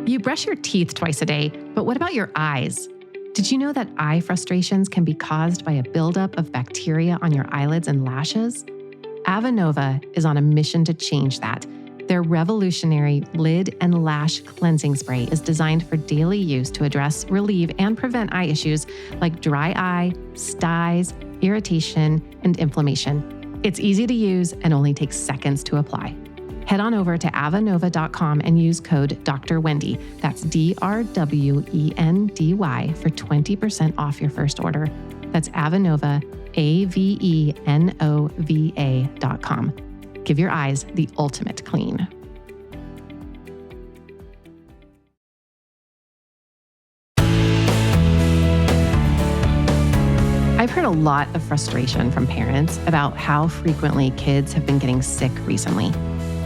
You brush your teeth twice a day, but what about your eyes? Did you know that eye frustrations can be caused by a buildup of bacteria on your eyelids and lashes? Avenova is on a mission to change that. Their revolutionary Lid and Lash Cleansing Spray is designed for daily use to address, relieve, and prevent eye issues like dry eye, styes, irritation, and inflammation. It's easy to use and only takes seconds to apply. Head on over to avenova.com and use code Dr. Wendy. That's DRWENDY for 20% off your first order. That's Avenova, AVENOVA.com. Give your eyes the ultimate clean. I've heard a lot of frustration from parents about how frequently kids have been getting sick recently.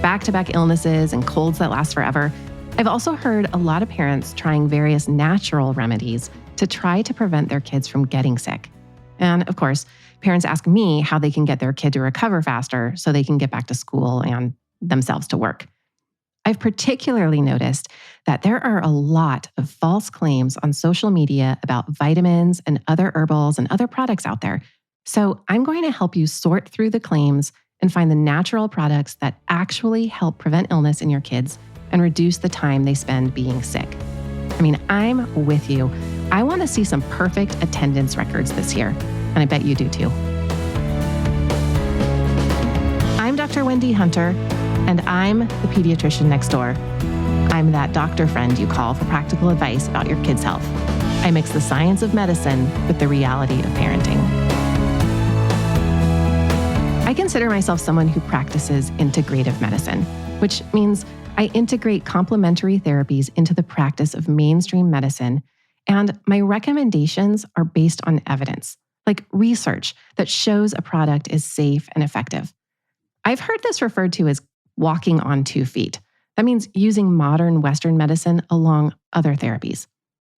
Back-to-back illnesses and colds that last forever. I've also heard a lot of parents trying various natural remedies to try to prevent their kids from getting sick. And of course, parents ask me how they can get their kid to recover faster so they can get back to school and themselves to work. I've particularly noticed that there are a lot of false claims on social media about vitamins and other herbals and other products out there. So I'm going to help you sort through the claims and find the natural products that actually help prevent illness in your kids and reduce the time they spend being sick. I mean, I'm with you. I want to see some perfect attendance records this year, and I bet you do too. I'm Dr. Wendy Hunter, and I'm the pediatrician next door. I'm that doctor friend you call for practical advice about your kids' health. I mix the science of medicine with the reality of parenting. I consider myself someone who practices integrative medicine, which means I integrate complementary therapies into the practice of mainstream medicine, and my recommendations are based on evidence, like research that shows a product is safe and effective. I've heard this referred to as walking on 2 feet. That means using modern Western medicine along other therapies.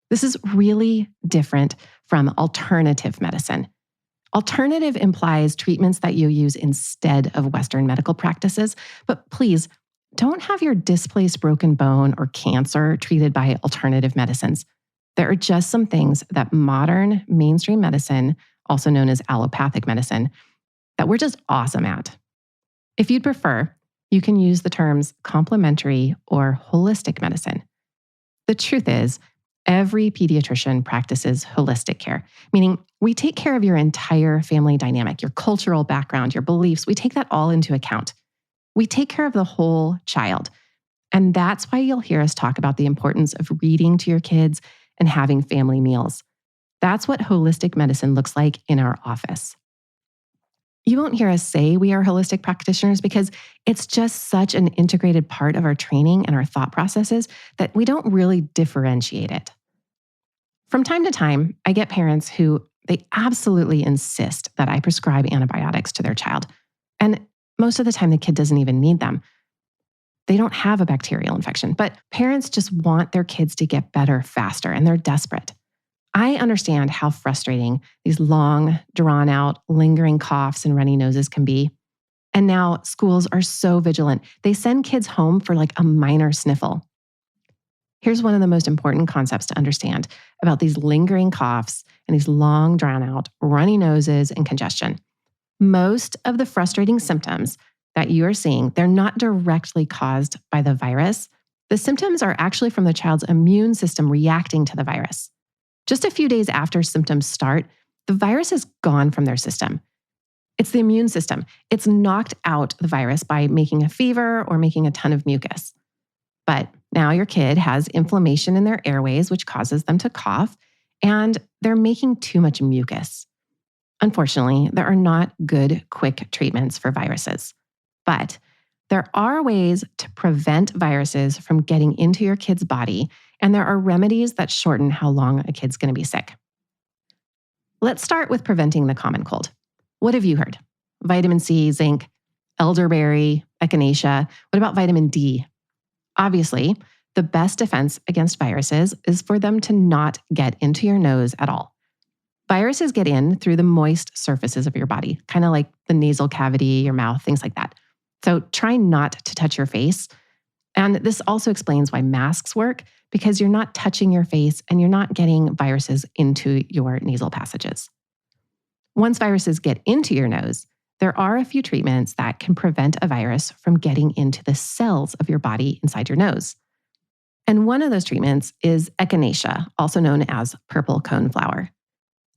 This is really different from alternative medicine. Alternative implies treatments that you use instead of Western medical practices, but please don't have your displaced broken bone or cancer treated by alternative medicines. There are just some things that modern mainstream medicine, also known as allopathic medicine, that we're just awesome at. If you'd prefer, you can use the terms complementary or holistic medicine. The truth is, every pediatrician practices holistic care, meaning we take care of your entire family dynamic, your cultural background, your beliefs. We take that all into account. We take care of the whole child. And that's why you'll hear us talk about the importance of reading to your kids and having family meals. That's what holistic medicine looks like in our office. You won't hear us say we are holistic practitioners because it's just such an integrated part of our training and our thought processes that we don't really differentiate it. From time to time, I get parents who they absolutely insist that I prescribe antibiotics to their child. And most of the time, the kid doesn't even need them. They don't have a bacterial infection, but parents just want their kids to get better faster, and they're desperate. I understand how frustrating these long, drawn-out, lingering coughs and runny noses can be. And now schools are so vigilant. They send kids home for like a minor sniffle. Here's one of the most important concepts to understand about these lingering coughs and these long, drawn-out, runny noses and congestion. Most of the frustrating symptoms that you are seeing, they're not directly caused by the virus. The symptoms are actually from the child's immune system reacting to the virus. Just a few days after symptoms start, the virus is gone from their system. It's the immune system. It's knocked out the virus by making a fever or making a ton of mucus. But now your kid has inflammation in their airways, which causes them to cough, and they're making too much mucus. Unfortunately, there are not good, quick treatments for viruses. But there are ways to prevent viruses from getting into your kid's body, and there are remedies that shorten how long a kid's going to be sick. Let's start with preventing the common cold. What have you heard? Vitamin C, zinc, elderberry, echinacea. What about vitamin D? Obviously, the best defense against viruses is for them to not get into your nose at all. Viruses get in through the moist surfaces of your body, kind of like the nasal cavity, your mouth, things like that. So try not to touch your face. And this also explains why masks work, because you're not touching your face and you're not getting viruses into your nasal passages. Once viruses get into your nose, there are a few treatments that can prevent a virus from getting into the cells of your body inside your nose. And one of those treatments is echinacea, also known as purple coneflower.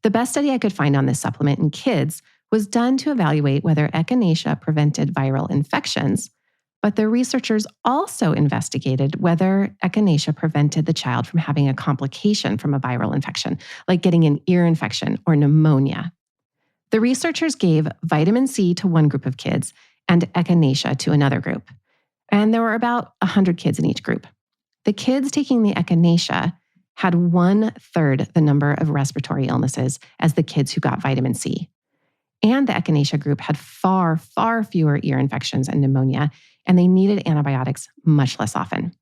The best study I could find on this supplement in kids was done to evaluate whether echinacea prevented viral infections, but the researchers also investigated whether echinacea prevented the child from having a complication from a viral infection, like getting an ear infection or pneumonia. The researchers gave vitamin C to one group of kids and echinacea to another group. And there were about 100 kids in each group. The kids taking the echinacea had 1/3 the number of respiratory illnesses as the kids who got vitamin C. And the echinacea group had far, far fewer ear infections and pneumonia, and they needed antibiotics much less often.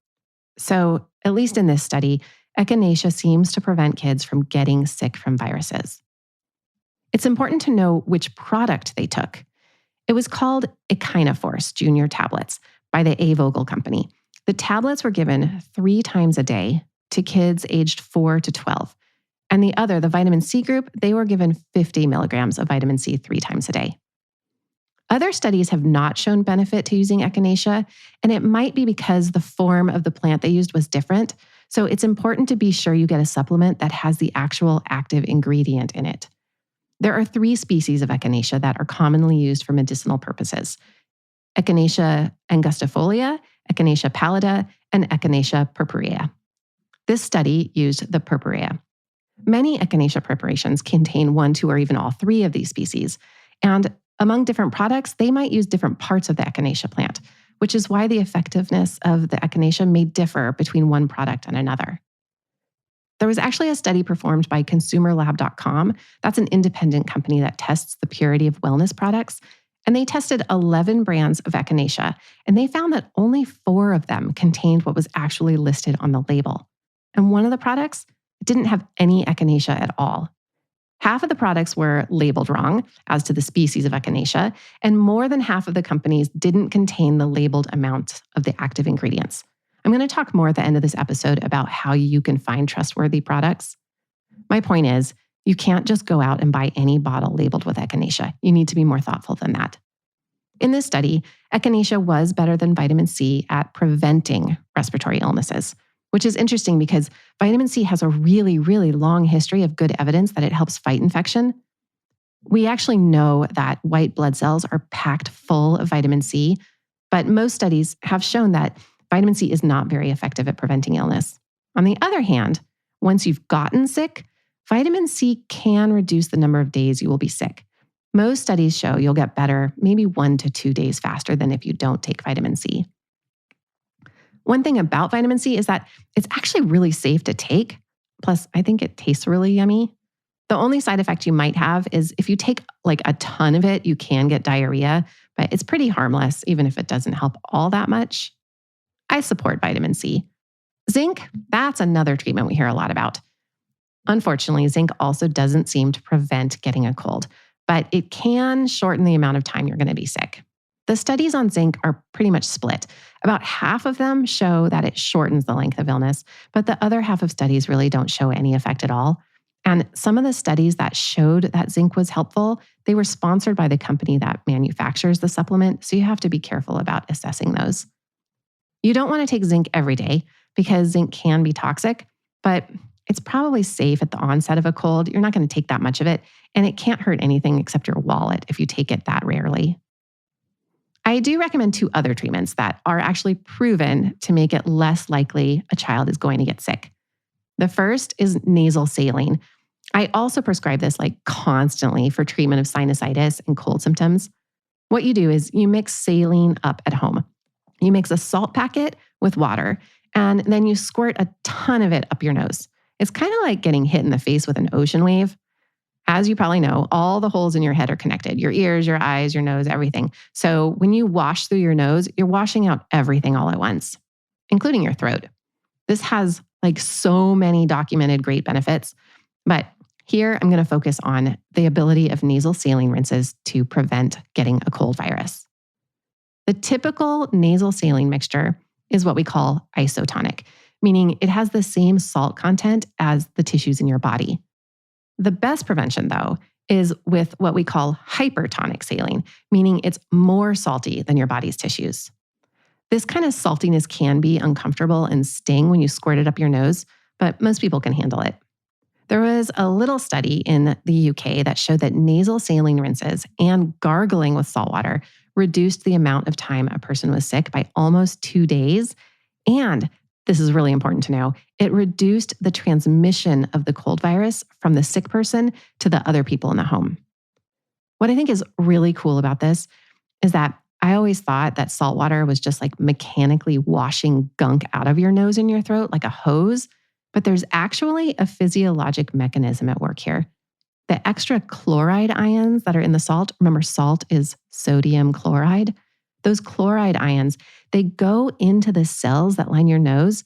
So, at least in this study, echinacea seems to prevent kids from getting sick from viruses. It's important to know which product they took. It was called Echinaforce Junior Tablets by the Avenova company. The tablets were given 3 times a day to kids aged 4 to 12. And the vitamin C group, they were given 50 milligrams of vitamin C 3 times a day. Other studies have not shown benefit to using echinacea, and it might be because the form of the plant they used was different. So it's important to be sure you get a supplement that has the actual active ingredient in it. There are 3 species of echinacea that are commonly used for medicinal purposes: Echinacea angustifolia, Echinacea pallida, and Echinacea purpurea. This study used the purpurea. Many echinacea preparations contain 1, 2, or even all 3 of these species. And among different products, they might use different parts of the echinacea plant, which is why the effectiveness of the echinacea may differ between one product and another. There was actually a study performed by ConsumerLab.com. That's an independent company that tests the purity of wellness products. And they tested 11 brands of echinacea, and they found that only 4 of them contained what was actually listed on the label. And one of the products didn't have any echinacea at all. Half of the products were labeled wrong as to the species of echinacea, and more than half of the companies didn't contain the labeled amount of the active ingredients. I'm going to talk more at the end of this episode about how you can find trustworthy products. My point is, you can't just go out and buy any bottle labeled with echinacea. You need to be more thoughtful than that. In this study, echinacea was better than vitamin C at preventing respiratory illnesses, which is interesting because vitamin C has a really, really long history of good evidence that it helps fight infection. We actually know that white blood cells are packed full of vitamin C, but most studies have shown that vitamin C is not very effective at preventing illness. On the other hand, once you've gotten sick, vitamin C can reduce the number of days you will be sick. Most studies show you'll get better maybe 1 to 2 days faster than if you don't take vitamin C. One thing about vitamin C is that it's actually really safe to take. Plus, I think it tastes really yummy. The only side effect you might have is if you take like a ton of it, you can get diarrhea, but it's pretty harmless, even if it doesn't help all that much. I support vitamin C. Zinc, that's another treatment we hear a lot about. Unfortunately, zinc also doesn't seem to prevent getting a cold, but it can shorten the amount of time you're going to be sick. The studies on zinc are pretty much split. About half of them show that it shortens the length of illness, but the other half of studies really don't show any effect at all. And some of the studies that showed that zinc was helpful, they were sponsored by the company that manufactures the supplement, so you have to be careful about assessing those. You don't want to take zinc every day because zinc can be toxic, but it's probably safe at the onset of a cold. You're not going to take that much of it, and it can't hurt anything except your wallet if you take it that rarely. I do recommend 2 other treatments that are actually proven to make it less likely a child is going to get sick. The first is nasal saline. I also prescribe this constantly for treatment of sinusitis and cold symptoms. What you do is you mix saline up at home. You mix a salt packet with water, and then you squirt a ton of it up your nose. It's kind of like getting hit in the face with an ocean wave. As you probably know, all the holes in your head are connected: your ears, your eyes, your nose, everything. So when you wash through your nose, you're washing out everything all at once, including your throat. This has so many documented great benefits, but here I'm going to focus on the ability of nasal saline rinses to prevent getting a cold virus. The typical nasal saline mixture is what we call isotonic, meaning it has the same salt content as the tissues in your body. The best prevention, though, is with what we call hypertonic saline, meaning it's more salty than your body's tissues. This kind of saltiness can be uncomfortable and sting when you squirt it up your nose, but most people can handle it. There was a little study in the UK that showed that nasal saline rinses and gargling with salt water reduced the amount of time a person was sick by almost 2 days. And this is really important to know, it reduced the transmission of the cold virus from the sick person to the other people in the home. What I think is really cool about this is that I always thought that salt water was just like mechanically washing gunk out of your nose and your throat like a hose, but there's actually a physiologic mechanism at work here. The extra chloride ions that are in the salt, remember salt is sodium chloride, those chloride ions, they go into the cells that line your nose,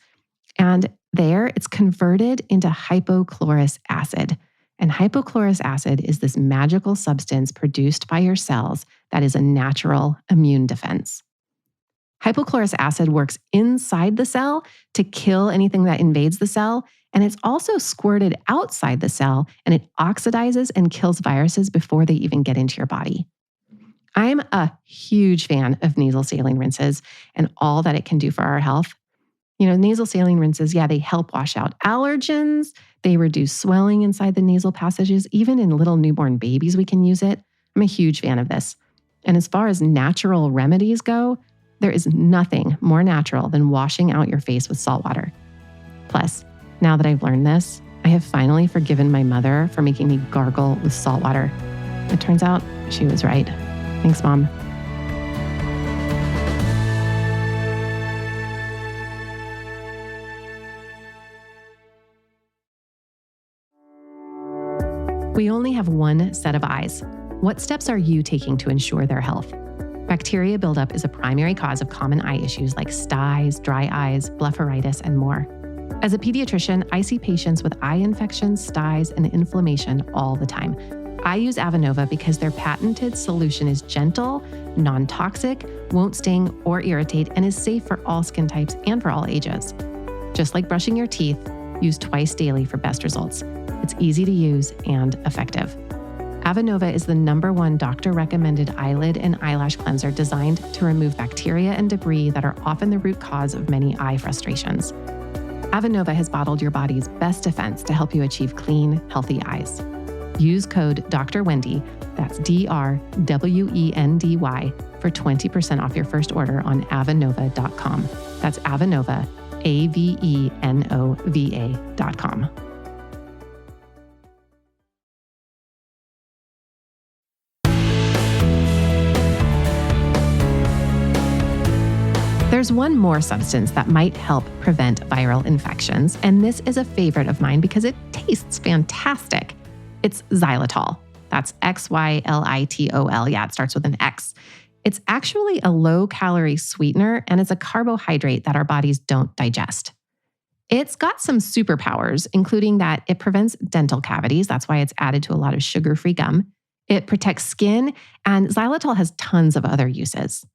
and there it's converted into hypochlorous acid. And hypochlorous acid is this magical substance produced by your cells that is a natural immune defense. Hypochlorous acid works inside the cell to kill anything that invades the cell, and it's also squirted outside the cell, and it oxidizes and kills viruses before they even get into your body. I'm a huge fan of nasal saline rinses and all that it can do for our health. You know, nasal saline rinses, they help wash out allergens. They reduce swelling inside the nasal passages. Even in little newborn babies, we can use it. I'm a huge fan of this. And as far as natural remedies go, there is nothing more natural than washing out your face with salt water. Plus, now that I've learned this, I have finally forgiven my mother for making me gargle with salt water. It turns out she was right. Thanks, Mom. We only have one set of eyes. What steps are you taking to ensure their health? Bacteria buildup is a primary cause of common eye issues like styes, dry eyes, blepharitis, and more. As a pediatrician, I see patients with eye infections, styes, and inflammation all the time. I use Avenova because their patented solution is gentle, non-toxic, won't sting or irritate, and is safe for all skin types and for all ages. Just like brushing your teeth, use twice daily for best results. It's easy to use and effective. Avenova is the #1 doctor-recommended eyelid and eyelash cleanser designed to remove bacteria and debris that are often the root cause of many eye frustrations. Avenova has bottled your body's best defense to help you achieve clean, healthy eyes. Use code Dr. Wendy, that's DRWENDY, for 20% off your first order on Avenova.com. That's Avenova, AVENOVA.com. There's one more substance that might help prevent viral infections, and this is a favorite of mine because it tastes fantastic. It's xylitol. That's Xylitol. Yeah, it starts with an X. It's actually a low-calorie sweetener, and it's a carbohydrate that our bodies don't digest. It's got some superpowers, including that it prevents dental cavities. That's why it's added to a lot of sugar-free gum. It protects skin, and xylitol has tons of other uses.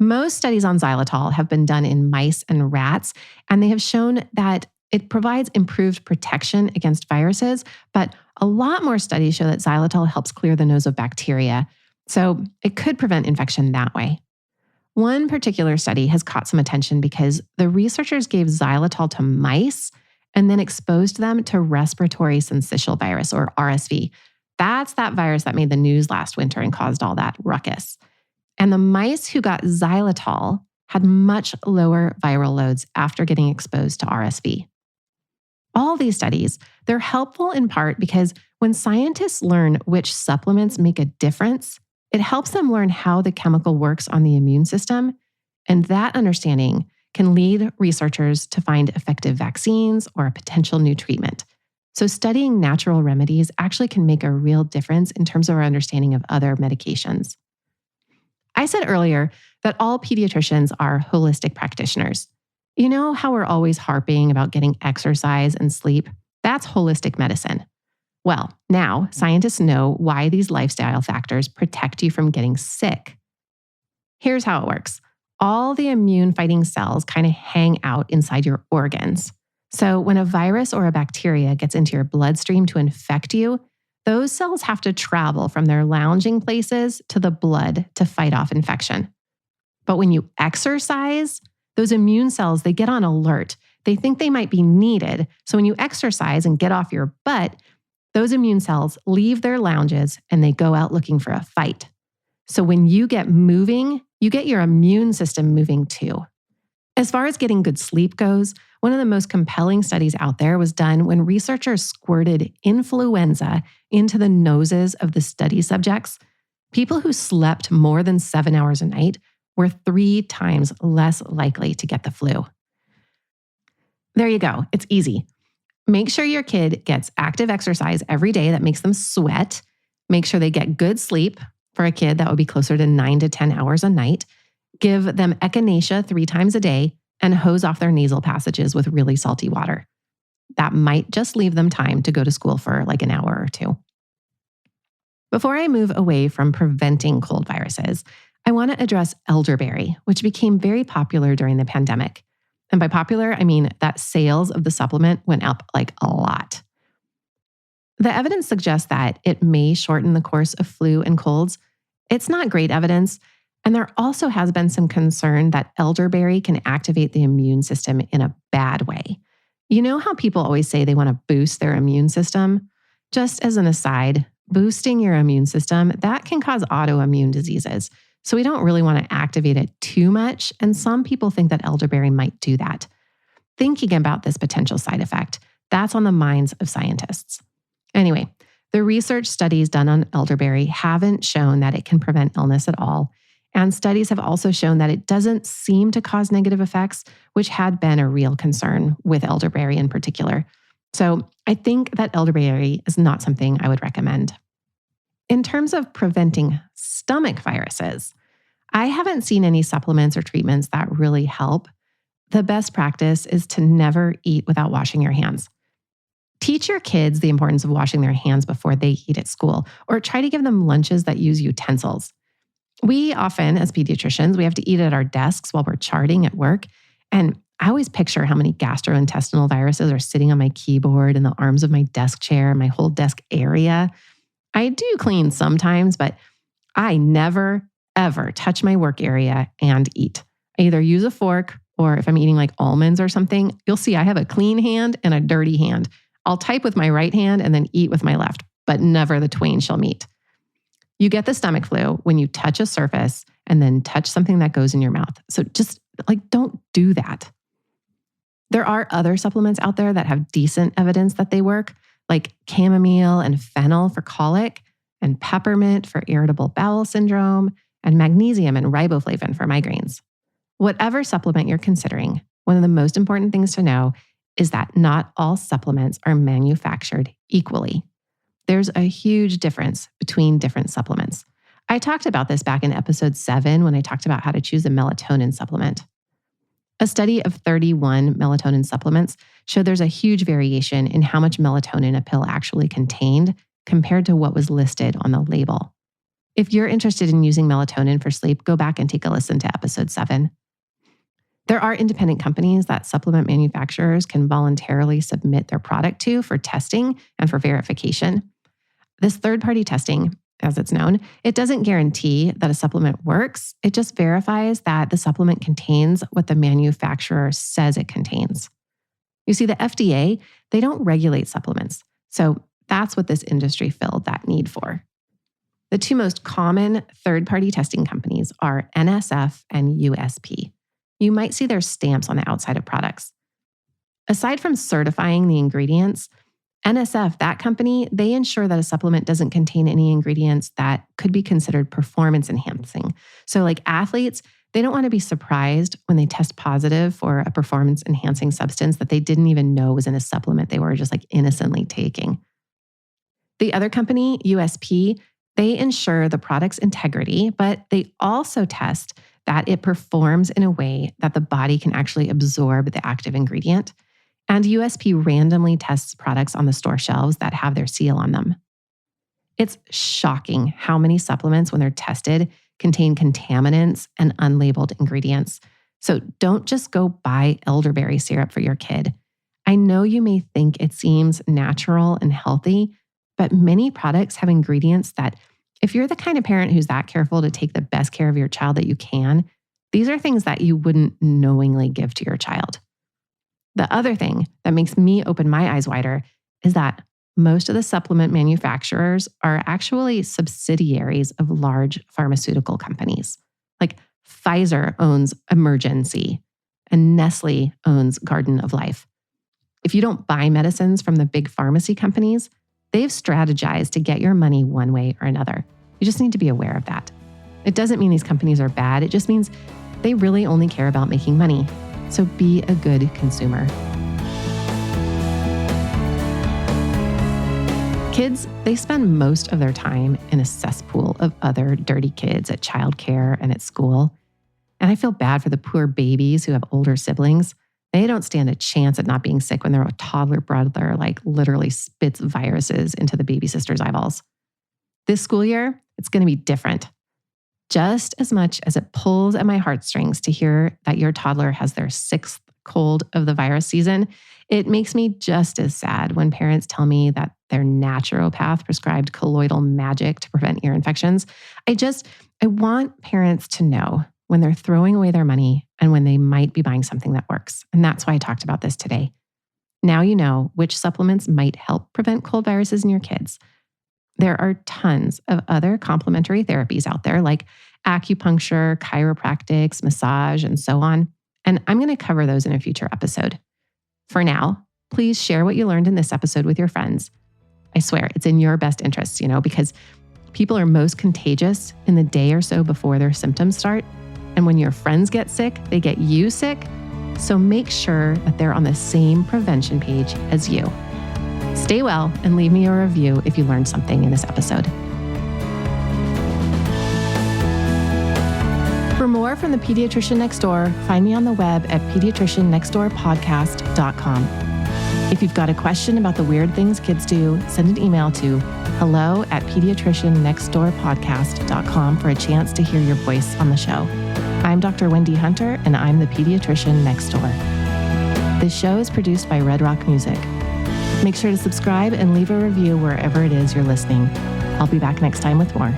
Most studies on xylitol have been done in mice and rats, and they have shown that it provides improved protection against viruses, but a lot more studies show that xylitol helps clear the nose of bacteria, so it could prevent infection that way. One particular study has caught some attention because the researchers gave xylitol to mice and then exposed them to respiratory syncytial virus, or RSV. That's that virus that made the news last winter and caused all that ruckus. And the mice who got xylitol had much lower viral loads after getting exposed to RSV. All these studies, they're helpful in part because when scientists learn which supplements make a difference, it helps them learn how the chemical works on the immune system. And that understanding can lead researchers to find effective vaccines or a potential new treatment. So studying natural remedies actually can make a real difference in terms of our understanding of other medications. I said earlier that all pediatricians are holistic practitioners. You know how we're always harping about getting exercise and sleep? That's holistic medicine. Well, now scientists know why these lifestyle factors protect you from getting sick. Here's how it works. all the immune fighting cells kind of hang out inside your organs. So when a virus or a bacteria gets into your bloodstream to infect you, those cells have to travel from their lounging places to the blood to fight off infection. But when you exercise, those immune cells, they get on alert. They think they might be needed. So when you exercise and get off your butt, those immune cells leave their lounges and they go out looking for a fight. So when you get moving, you get your immune system moving too. As far as getting good sleep goes, one of the most compelling studies out there was done when researchers squirted influenza into the noses of the study subjects. People who slept more than 7 hours a night were 3 times less likely to get the flu. There you go. It's easy. Make sure your kid gets active exercise every day that makes them sweat. Make sure they get good sleep. For a kid, that would be closer to 9 to 10 hours a night. Give them echinacea 3 times a day and hose off their nasal passages with really salty water. That might just leave them time to go to school for like an hour or 2. Before I move away from preventing cold viruses, I want to address elderberry, which became very popular during the pandemic. And by popular, I mean that sales of the supplement went up like a lot. The evidence suggests that it may shorten the course of flu and colds. It's not great evidence. And there also has been some concern that elderberry can activate the immune system in a bad way. You know how people always say they want to boost their immune system? Just as an aside, boosting your immune system, that can cause autoimmune diseases. So we don't really want to activate it too much. And some people think that elderberry might do that. Thinking about this potential side effect, that's on the minds of scientists. Anyway, the research studies done on elderberry haven't shown that it can prevent illness at all. And studies have also shown that it doesn't seem to cause negative effects, which had been a real concern with elderberry in particular. So I think that elderberry is not something I would recommend. In terms of preventing stomach viruses, I haven't seen any supplements or treatments that really help. The best practice is to never eat without washing your hands. Teach your kids the importance of washing their hands before they eat at school, or try to give them lunches that use utensils. We often, as pediatricians, we have to eat at our desks while we're charting at work. And I always picture how many gastrointestinal viruses are sitting on my keyboard and the arms of my desk chair, my whole desk area. I do clean sometimes, but I never, ever touch my work area and eat. I either use a fork, or if I'm eating like almonds or something, you'll see I have a clean hand and a dirty hand. I'll type with my right hand and then eat with my left, but never the twain shall meet. You get the stomach flu when you touch a surface and then touch something that goes in your mouth. So just don't do that. There are other supplements out there that have decent evidence that they work, like chamomile and fennel for colic, and peppermint for irritable bowel syndrome, and magnesium and riboflavin for migraines. Whatever supplement you're considering, one of the most important things to know is that not all supplements are manufactured equally. There's a huge difference between different supplements. I talked about this back in episode 7 when I talked about how to choose a melatonin supplement. A study of 31 melatonin supplements showed there's a huge variation in how much melatonin a pill actually contained compared to what was listed on the label. If you're interested in using melatonin for sleep, go back and take a listen to episode 7. There are independent companies that supplement manufacturers can voluntarily submit their product to for testing and for verification. This third-party testing, as it's known, it doesn't guarantee that a supplement works. It just verifies that the supplement contains what the manufacturer says it contains. You see, the FDA, they don't regulate supplements. So that's what this industry filled that need for. The 2 most common third-party testing companies are NSF and USP. You might see their stamps on the outside of products. Aside from certifying the ingredients, NSF, that company, they ensure that a supplement doesn't contain any ingredients that could be considered performance enhancing. So like athletes, they don't want to be surprised when they test positive for a performance enhancing substance that they didn't even know was in a supplement they were just innocently taking. The other company, USP, they ensure the product's integrity, but they also test that it performs in a way that the body can actually absorb the active ingredient. And USP randomly tests products on the store shelves that have their seal on them. It's shocking how many supplements, when they're tested, contain contaminants and unlabeled ingredients. So don't just go buy elderberry syrup for your kid. I know you may think it seems natural and healthy, but many products have ingredients that, if you're the kind of parent who's that careful to take the best care of your child that you can, these are things that you wouldn't knowingly give to your child. The other thing that makes me open my eyes wider is that most of the supplement manufacturers are actually subsidiaries of large pharmaceutical companies. Like Pfizer owns Emergency and Nestle owns Garden of Life. If you don't buy medicines from the big pharmacy companies, they've strategized to get your money one way or another. You just need to be aware of that. It doesn't mean these companies are bad. It just means they really only care about making money. So be a good consumer. Kids, they spend most of their time in a cesspool of other dirty kids at childcare and at school. And I feel bad for the poor babies who have older siblings. They don't stand a chance at not being sick when their toddler brother literally spits viruses into the baby sister's eyeballs. This school year, it's going to be different. Just as much as it pulls at my heartstrings to hear that your toddler has their 6th cold of the virus season, it makes me just as sad when parents tell me that their naturopath prescribed colloidal magic to prevent ear infections. I want parents to know when they're throwing away their money and when they might be buying something that works. And that's why I talked about this today. Now you know which supplements might help prevent cold viruses in your kids. There are tons of other complementary therapies out there like acupuncture, chiropractics, massage, and so on. And I'm going to cover those in a future episode. For now, please share what you learned in this episode with your friends. I swear it's in your best interests, because people are most contagious in the day or so before their symptoms start. And when your friends get sick, they get you sick. So make sure that they're on the same prevention page as you. Stay well and leave me a review if you learned something in this episode. For more from the Pediatrician Next Door, find me on the web at pediatriciannextdoorpodcast.com. If you've got a question about the weird things kids do, send an email to hello@pediatriciannextdoorpodcast.com for a chance to hear your voice on the show. I'm Dr. Wendy Hunter, and I'm the Pediatrician Next Door. This show is produced by Red Rock Music. Make sure to subscribe and leave a review wherever it is you're listening. I'll be back next time with more.